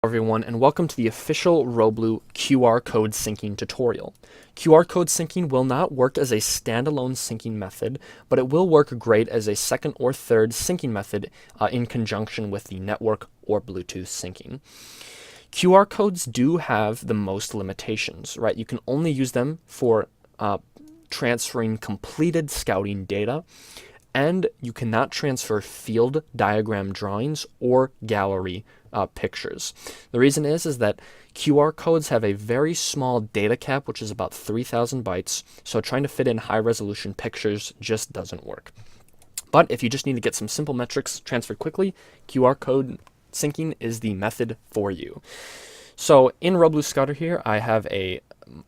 Everyone, and welcome to the official Roblu QR code syncing tutorial. QR code syncing will not work as a standalone syncing method, but it will work great as a second or third syncing method in conjunction with the network or Bluetooth syncing. QR codes do have the most limitations, right? You can only use them for transferring completed scouting data, and you cannot transfer field diagram drawings or gallery pictures. The reason is that QR codes have a very small data cap, which is about 3,000 bytes, so trying to fit in high-resolution pictures just doesn't work. But if you just need to get some simple metrics transferred quickly, QR code syncing is the method for you. So in Roblu Scouter here, I have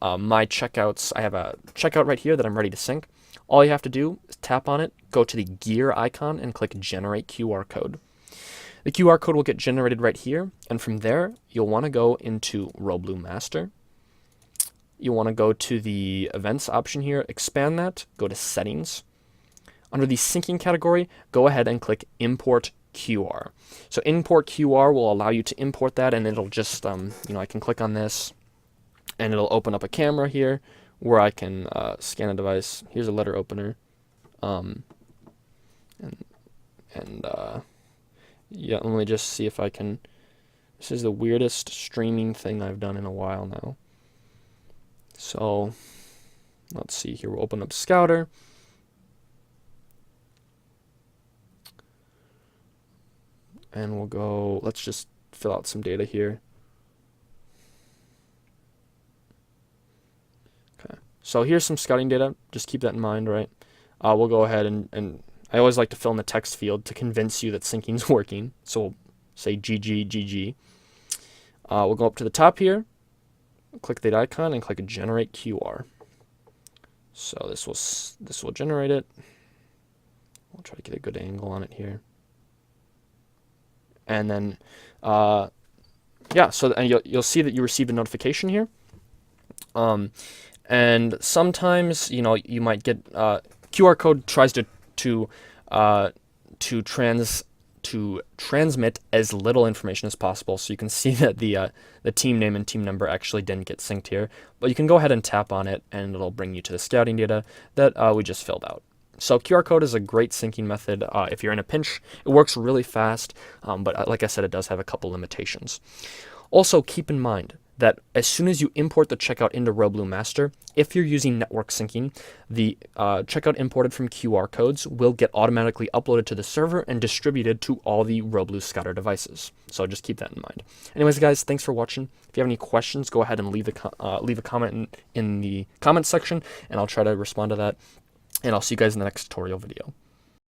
my checkouts. I have a checkout right here that I'm ready to sync. All you have to do is tap on it, go to the gear icon, and click Generate QR Code. The QR code will get generated right here, and from there, you'll want to go into Roblu Master. You'll want to go to the Events option here, expand that, go to Settings. Under the Syncing category, go ahead and click Import QR. So Import QR will allow you to import that, and it'll just, I can click on this, and it'll open up a camera here, where I can scan a device. Here's a letter opener. Yeah, let me just see if I can. This is the weirdest streaming thing I've done in a while now. So, let's see here. We'll open up Scouter. And we'll go, let's just fill out some data here. Okay, so here's some scouting data. Just keep that in mind, right? We'll go ahead and I always like to fill in the text field to convince you that syncing's working. So we'll say GG, GG. We'll go up to the top here, click the icon, and click Generate QR. So this will generate it. We'll try to get a good angle on it here. And then, yeah, so you'll see that you received a notification here. And sometimes, you might get QR code tries to transmit as little information as possible. So you can see that the team name and team number actually didn't get synced here, but you can go ahead and tap on it, and it'll bring you to the scouting data that we just filled out. So QR code is a great syncing method if you're in a pinch. It works really fast, but like I said, it does have a couple limitations. Also, keep in mind that as soon as you import the checkout into Roblu Master, if you're using network syncing, the checkout imported from QR codes will get automatically uploaded to the server and distributed to all the Roblu Scouter devices. So just keep that in mind. Anyways, guys, thanks for watching. If you have any questions, go ahead and leave a comment in the comment section, and I'll try to respond to that. And I'll see you guys in the next tutorial video.